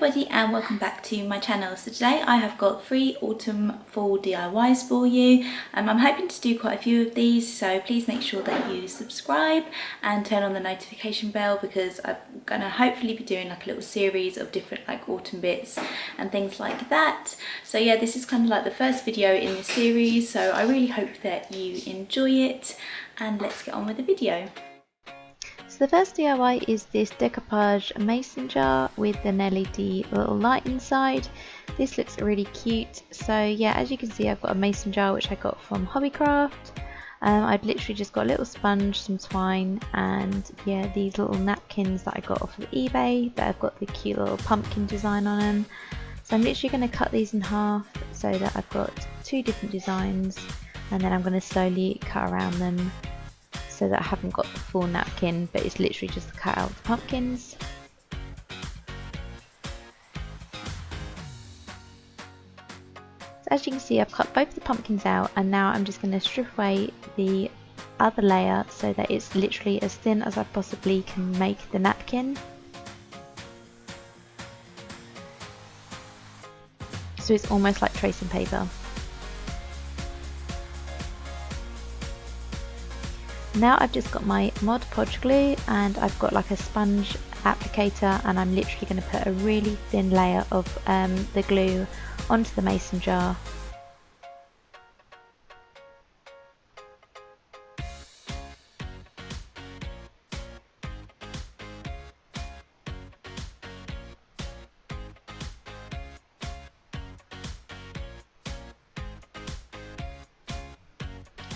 everybody and welcome back to my channel. So today I have got 3 autumn fall DIYs for you. I'm hoping to do quite a few of these, so please make sure that you subscribe and turn on the notification bell, because I'm gonna hopefully be doing like a little series of different like autumn bits and things like that. So yeah, this is kind of like the first video in this series, so I really hope that you enjoy it, and let's get on with the video. So the first DIY is this decoupage mason jar with an LED little light inside. This looks really cute. So yeah, as you can see, I've got a mason jar which I got from Hobbycraft. I've literally just got a little sponge, some twine, and yeah, these little napkins that I got off of eBay that have got the cute little pumpkin design on them. So I'm literally going to cut these in half so that I've got 2 different designs, and then I'm going to slowly cut around them so that I haven't got the full napkin, but it's literally just cut out the pumpkins. So as you can see, I've cut both the pumpkins out, and now I'm just going to strip away the other layer so that it's literally as thin as I possibly can make the napkin. So it's almost like tracing paper. Now I've just got my Mod Podge glue, and I've got like a sponge applicator, and I'm literally going to put a really thin layer of the glue onto the mason jar.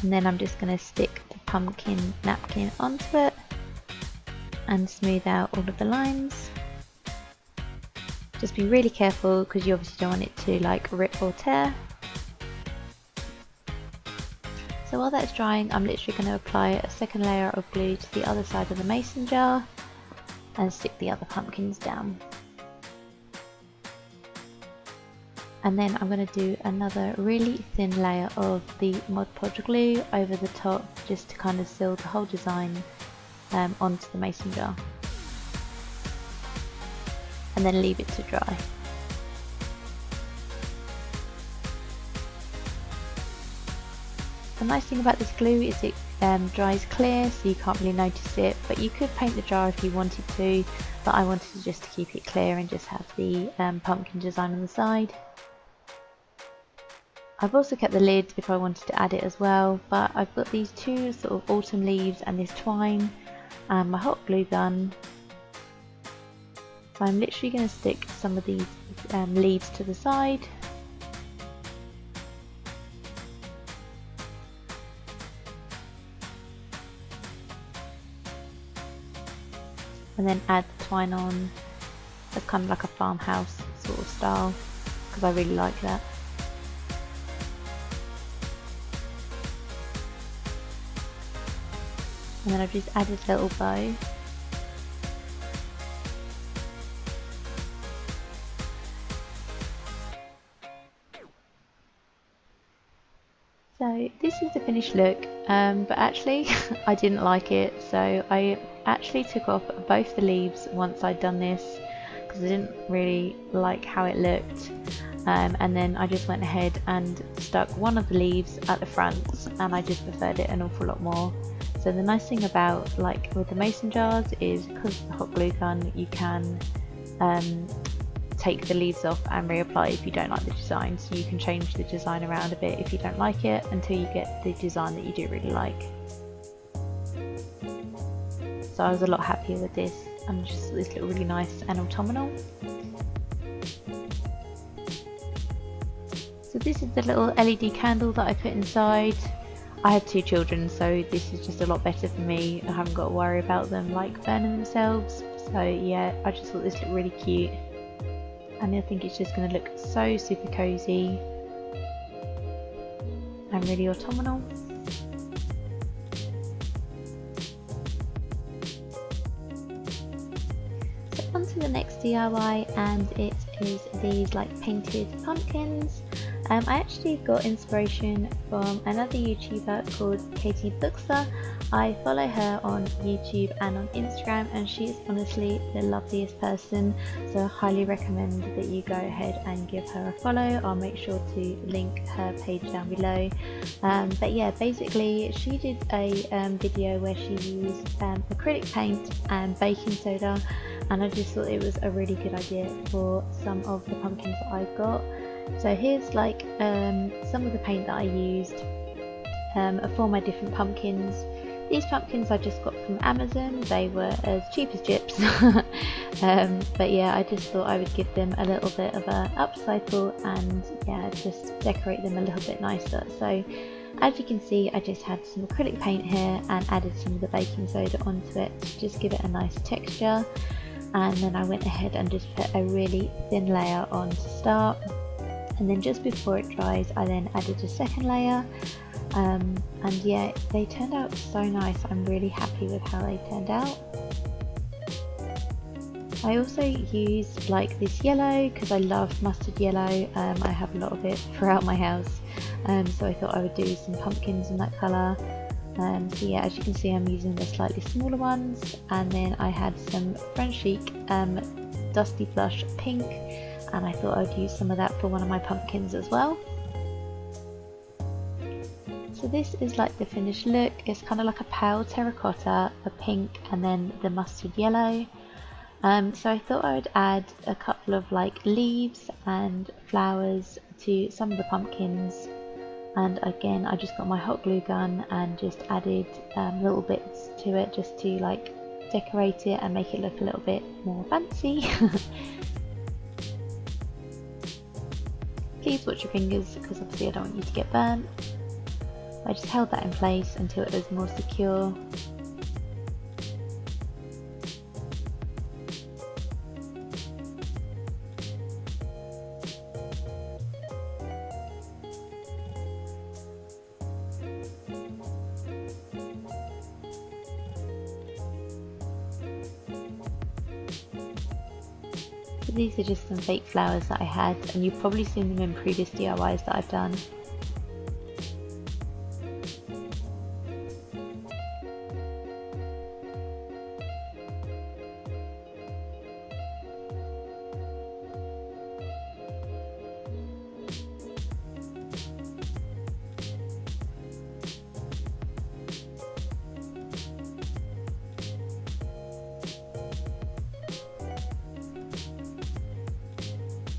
And then I'm just going to stick the pumpkin napkin onto it and smooth out all of the lines. Just be really careful, because you obviously don't want it to like rip or tear. So while that's drying, I'm literally going to apply a second layer of glue to the other side of the mason jar and stick the other pumpkins down. And then I'm going to do another really thin layer of the Mod Podge glue over the top, just to kind of seal the whole design onto the mason jar, and then leave it to dry. The nice thing about this glue is it dries clear, so you can't really notice it, but you could paint the jar if you wanted to, but I wanted to just keep it clear and just have the pumpkin design on the side. I've also kept the lid if I wanted to add it as well, but I've got these 2 sort of autumn leaves and this twine and my hot glue gun. So I'm literally going to stick some of these leaves to the side. And then add the twine on as kind of like a farmhouse sort of style, because I really like that. And then I've just added a little bow. So this is the finished look, but actually I didn't like it, so I actually took off both the leaves once I'd done this, because I didn't really like how it looked. And then I just went ahead and stuck one of the leaves at the front, and I just preferred it an awful lot more. So the nice thing about like with the mason jars is, because of the hot glue gun, you can take the leaves off and reapply if you don't like the design, so you can change the design around a bit if you don't like it, until you get the design that you do really like. So I was a lot happier with this, and just this looked really nice and autumnal. So this is the little LED candle that I put inside. I have 2 children, so this is just a lot better for me. I haven't got to worry about them like burning themselves. So yeah, I just thought this looked really cute, and I think it's just going to look so super cozy and really autumnal. So on to the next DIY, and it is these like painted pumpkins. I actually got inspiration from another YouTuber called Katie Buxer. I follow her on YouTube and on Instagram, and she's honestly the loveliest person, so I highly recommend that you go ahead and give her a follow. I'll make sure to link her page down below. But yeah, basically she did a video where she used acrylic paint and baking soda, and I just thought it was a really good idea for some of the pumpkins that I've got. So here's like some of the paint that I used for my different pumpkins. These pumpkins I just got from Amazon. They were as cheap as chips. But yeah, I just thought I would give them a little bit of a upcycle and yeah, just decorate them a little bit nicer. So as you can see, I just had some acrylic paint here and added some of the baking soda onto it to just give it a nice texture. And then I went ahead and just put a really thin layer on to start. And then just before it dries, I then added a second layer, and yeah, they turned out so nice. I'm really happy with how they turned out. I also used like this yellow because I love mustard yellow. I have a lot of it throughout my house, so I thought I would do some pumpkins in that colour. So yeah, as you can see, I'm using the slightly smaller ones, and then I had some French Chic Dusty Blush Pink, and I thought I'd use some of that for one of my pumpkins as well. So this is like the finished look. It's kind of like a pale terracotta, a pink, and then the mustard yellow. So I thought I would add a couple of like leaves and flowers to some of the pumpkins. And again, I just got my hot glue gun and just added little bits to it just to like decorate it and make it look a little bit more fancy. Please watch your fingers because obviously I don't want you to get burnt. I just held that in place until it was more secure. So these are just some fake flowers that I had, and you've probably seen them in previous DIYs that I've done.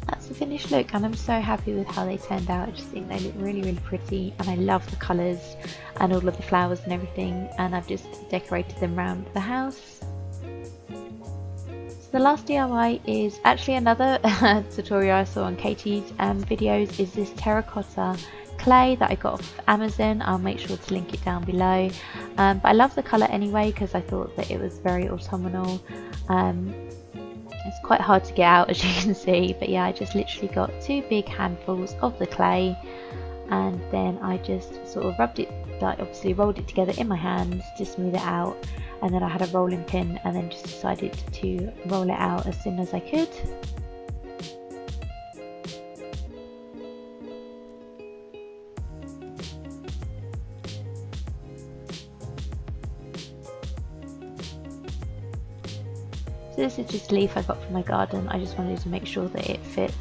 That's the finished look, and I'm so happy with how they turned out. I just think they look really, really pretty, and I love the colours and all of the flowers and everything, and I've just decorated them around the house. So the last DIY is actually another tutorial I saw on Katie's videos. Is this terracotta clay that I got off Amazon. I'll make sure to link it down below. But I love the colour anyway because I thought that it was very autumnal. It's quite hard to get out, as you can see, but yeah, I just literally got 2 big handfuls of the clay, and then I just sort of rubbed it, like obviously rolled it together in my hands to smooth it out, and then I had a rolling pin and then just decided to roll it out as soon as I could. So this is just a leaf I got from my garden. I just wanted to make sure that it fit.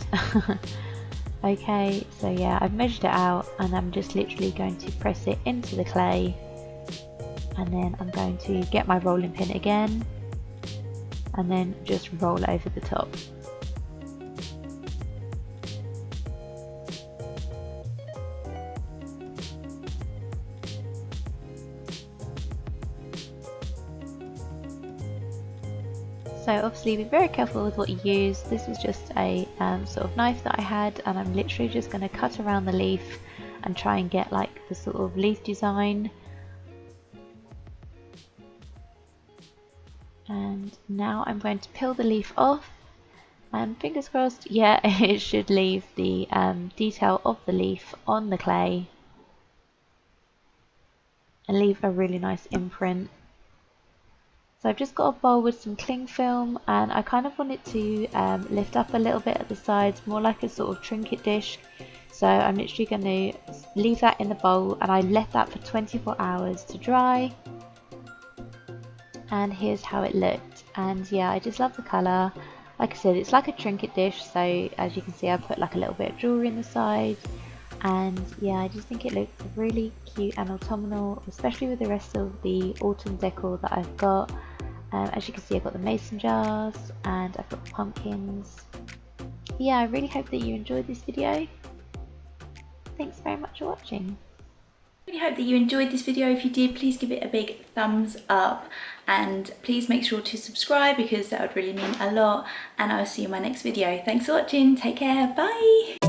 Okay, so yeah, I've measured it out and I'm just literally going to press it into the clay, and then I'm going to get my rolling pin again and then just roll over the top. So obviously be very careful with what you use. This is just a sort of knife that I had, and I'm literally just going to cut around the leaf and try and get like the sort of leaf design. And now I'm going to peel the leaf off, and fingers crossed, yeah, it should leave the detail of the leaf on the clay and leave a really nice imprint. So I've just got a bowl with some cling film, and I kind of want it to lift up a little bit at the sides, more like a sort of trinket dish. So I'm literally going to leave that in the bowl, and I left that for 24 hours to dry. And here's how it looked, and yeah, I just love the colour. Like I said, it's like a trinket dish, so as you can see I put like a little bit of jewellery in the side, and yeah, I just think it looks really cute and autumnal, especially with the rest of the autumn decor that I've got. As you can see, I've got the mason jars and I've got pumpkins. Yeah, I really hope that you enjoyed this video. Thanks very much for watching. I really hope that you enjoyed this video. If you did, please give it a big thumbs up, and please make sure to subscribe because that would really mean a lot, and I'll see you in my next video. Thanks for watching, take care, bye!